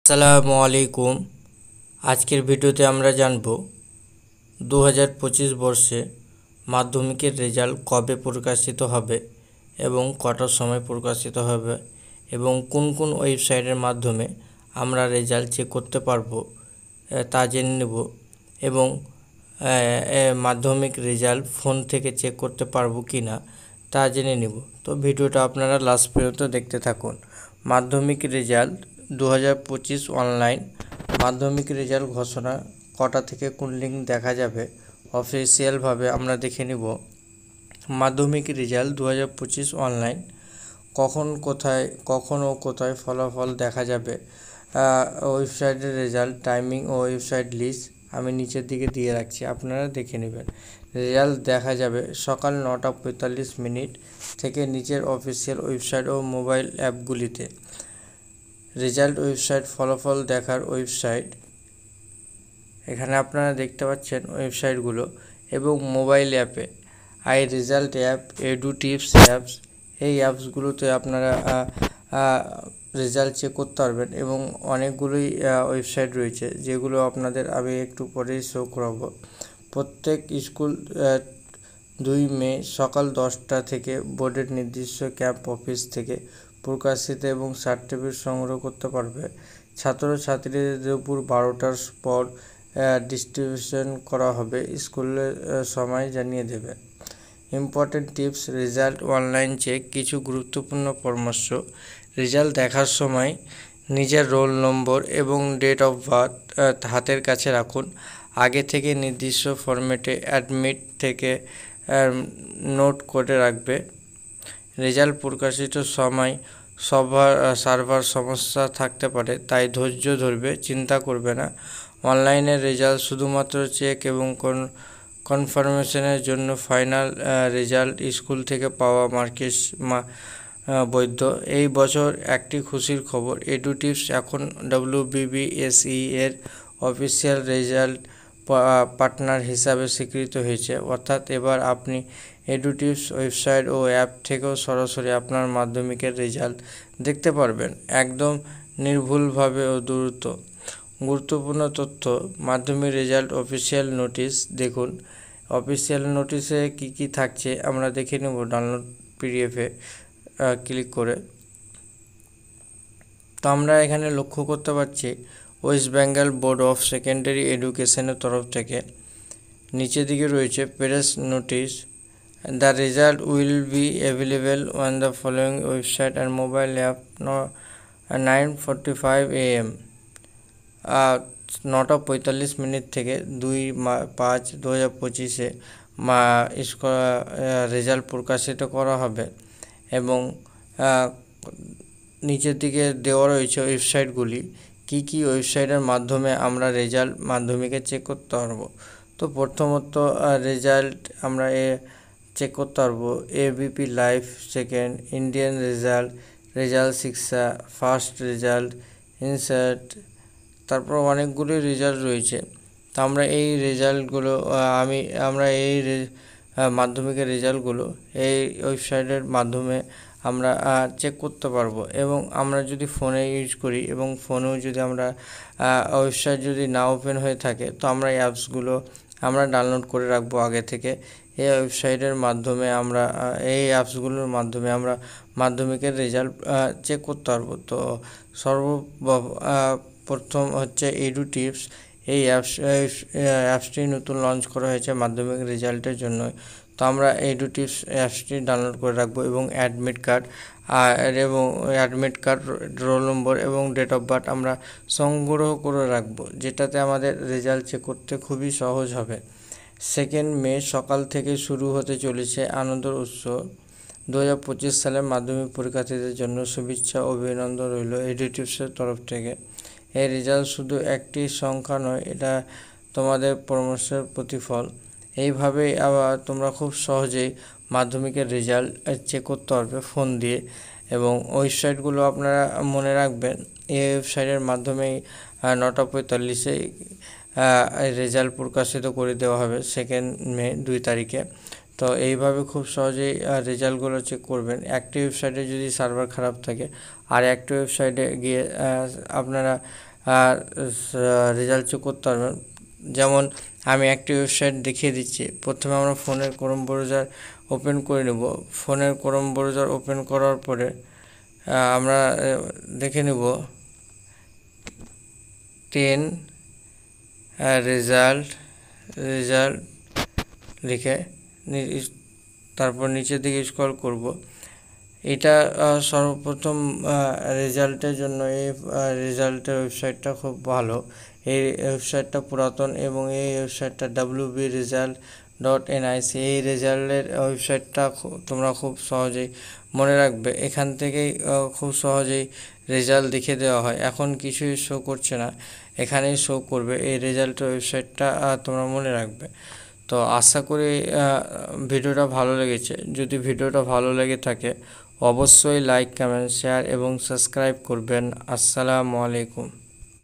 আসসালামু আলাইকুম। আজকের ভিডিওতে আমরা জানব 2025 বর্ষে মাধ্যমিকের রেজাল্ট কবে প্রকাশিত হবে এবং কটার সময় প্রকাশিত হবে এবং কোন কোন ওয়েবসাইটের মাধ্যমে আমরা রেজাল্ট চেক করতে পারবো তা জেনে নেব এবং মাধ্যমিক রেজাল্ট ফোন থেকে চেক করতে পারবো কি না তা জেনে নেব। তো ভিডিওটা আপনারা লাস্ট পর্যন্ত দেখতে থাকুন। মাধ্যমিক রেজাল্ট 2025 অনলাইন মাধ্যমিক রেজাল্ট ঘোষণা কটা থেকে কোন লিঙ্ক দেখা যাবে অফিসিয়ালভাবে আমরা দেখে নিব। মাধ্যমিক রেজাল্ট 2025 অনলাইন কখন ও কোথায় ফলাফল দেখা যাবে, ওয়েবসাইটের রেজাল্ট টাইমিং ও ওয়েবসাইট লিস্ট আমি নিচের দিকে দিয়ে রাখছি, আপনারা দেখে নেবেন। রেজাল্ট দেখা যাবে সকাল 9:45 থেকে নিচের অফিসিয়াল ওয়েবসাইট ও মোবাইল অ্যাপগুলিতে। রেজাল্ট ওয়েবসাইট ফলাফল দেখার ওয়েবসাইট, এখানে আপনারা দেখতে পাচ্ছেন ওয়েবসাইটগুলো এবং মোবাইল অ্যাপে I result app, edu tips apps, এই অ্যাপসগুলোতে আপনারা রেজাল্ট চেক করতে পারবেন এবং অনেকগুলোই ওয়েবসাইট রয়েছে যেগুলো আপনাদের আমি একটু পরেই শো করাবো। প্রত্যেক স্কুল 2 মে সকাল 10টা থেকে বোর্ডের নির্দিষ্ট ক্যাম্প অফিস থেকে প্রকাশিত এবং সার্টিফিকেট সংগ্রহ করতে পারবে। ছাত্রছাত্রীদের দুপুর 12টার পর ডিস্ট্রিবিউশন করা হবে, স্কুলের সময় জানিয়ে দেবে। Important tips, result online check, কিছু গুরুত্বপূর্ণ পরামর্শ। রেজাল্ট দেখার সময় নিজের রোল নম্বর এবং ডেট অফ বার্থ হাতের কাছে রাখুন। আগে থেকে নির্দিষ্ট ফরম্যাটে অ্যাডমিট থেকে নোট করে রাখবে। রেজাল্ট প্রকাশিত সময় সার্ভার সমস্যা থাকতে পারে, তাই ধৈর্য ধরবে, চিন্তা করবে না। অনলাইনে রেজাল্ট শুধুমাত্র চেক এবং কনফার্মেশনের জন্য, ফাইনাল রেজাল্ট স্কুল থেকে পাওয়া মার্কস বৈধ। এই বছর একটি খুশির খবর, এডু টিপস এখন WBBSE এর অফিসিয়াল রেজাল্ট পার্টনার হিসাবে স্বীকৃত হয়েছে, অর্থাৎ এবার আপনি এডু টিপস ওয়েবসাইট ও অ্যাপ থেকেও সরাসরি আপনার মাধ্যমিকের রেজাল্ট দেখতে পারবেন, একদম নির্ভুলভাবে ও দ্রুত। গুরুত্বপূর্ণ তথ্য, মাধ্যমিক রেজাল্ট অফিসিয়াল নোটিশ দেখুন। অফিসিয়াল নোটিশে কি থাকছে আমরা দেখে নেব ডাউনলোড PDF-এ ক্লিক করে। তো আমরা এখানে লক্ষ্য করতে পারছি West Bengal board of secondary এডুকেশনের তরফ থেকে নিচের দিকে রয়েছে press notice. The result will be available on the following website and mobile app 9:45 AM। 9:45 থেকে 2/5/2025 রেজাল্ট প্রকাশিত করা হবে এবং নিচের দিকে দেওয়া রয়েছে ওয়েবসাইটগুলি, কি ওয়েবসাইটের মাধ্যমে আমরা রেজাল্ট মাধ্যমিকে চেক করতে পারবো। তো প্রথমত রেজাল্ট আমরা চেক করতে পারবো ABP live, second Indian result শিক্ষা, ফার্স্ট রেজাল্ট, ইনসার্ট, তারপর অনেকগুলি রেজাল্ট রয়েছে। তো আমরা এই রেজাল্টগুলো মাধ্যমিকের রেজাল্টগুলো এই ওয়েবসাইটের মাধ্যমে আমরা চেক করতে পারবো এবং আমরা যদি ফোনে ইউজ করি এবং ফোনেও যদি আমরা ওয়েবসাইট যদি না ওপেন হয়ে থাকে তো আমরা এই অ্যাপসগুলো আমরা ডাউনলোড করে রাখবো আগে থেকে। এই ওয়েবসাইটের মাধ্যমে আমরা এই অ্যাপসগুলোর মাধ্যমে আমরা মাধ্যমিকের রেজাল্ট চেক করতে পারবো। তো প্রথম হচ্ছে এডু টিপস। এই অ্যাপসটি নতুন লঞ্চ করা হয়েছে মাধ্যমিক রেজাল্টের জন্য। তো আমরা এডু টিপস অ্যাপসটি ডাউনলোড করে রাখবো এবং অ্যাডমিট কার্ড রোল নম্বর এবং ডেট অফ বার্থ আমরা সংগ্রহ করে রাখবো, যেটাতে আমাদের রেজাল্ট চেক করতে খুবই সহজ হবে। 2 মে সকাল থেকে শুরু হতে চলেছে আনন্দ উৎসব। 2025 সালে মাধ্যমিক পরীক্ষার্থীদের জন্য শুভেচ্ছা ও অভিনন্দন রইল এডু টিপসের তরফ থেকে। এই রেজাল্ট শুধু একটি সংখ্যা নয়, এটা তোমাদের পরামর্শের প্রতিফল। এইভাবেই আবার তোমরা খুব সহজেই মাধ্যমিকের রেজাল্ট চেক করতে পারবে ফোন দিয়ে এবং ওয়েবসাইটগুলো আপনারা মনে রাখবেন। এই ওয়েবসাইটের মাধ্যমেই 9:45-এ রেজাল্ট প্রকাশিত করে দেওয়া হবে 2 মে 2 তারিখে। তো এইভাবে খুব সহজেই রেজাল্টগুলো চেক করবেন। একটি ওয়েবসাইটে যদি সার্ভার খারাপ থাকে আর একটি ওয়েবসাইটে গিয়ে আপনারা রেজাল্ট চেক করতে পারবেন। যেমন আমি একটি ওয়েবসাইট দেখিয়ে দিচ্ছি। প্রথমে আমরা ফোনের ক্রোম ব্রাউজার ওপেন করে নেব। ফোনের ক্রোম ব্রাউজার ওপেন করার পরে আমরা দেখে নেব 10 রেজাল্ট লিখে তারপর নিচের দিকে স্ক্রল করব। এটা সর্বপ্রথম রেজাল্টের জন্য এই রেজাল্টের ওয়েবসাইটটা খুব ভালো। এই ওয়েবসাইটটা পুরাতন এবং এই ওয়েবসাইটটা www.result.nic। এই রেজাল্টের ওয়েবসাইটটা তোমরা খুব সহজেই মনে রাখবে। এখান থেকেই খুব সহজেই রেজাল্ট দেখিয়ে দেওয়া হয়। এখন কিছুই শো করছে না, এখানেই শো করবে। এই রেজাল্টের ওয়েবসাইটটা তোমরা মনে রাখবে। তো আশা করি ভিডিওটা ভালো লেগেছে। যদি ভিডিওটা ভালো লেগে থাকে অবশ্যই লাইক, কমেন্ট, শেয়ার এবং সাবস্ক্রাইব করবেন। আসসালামু আলাইকুম।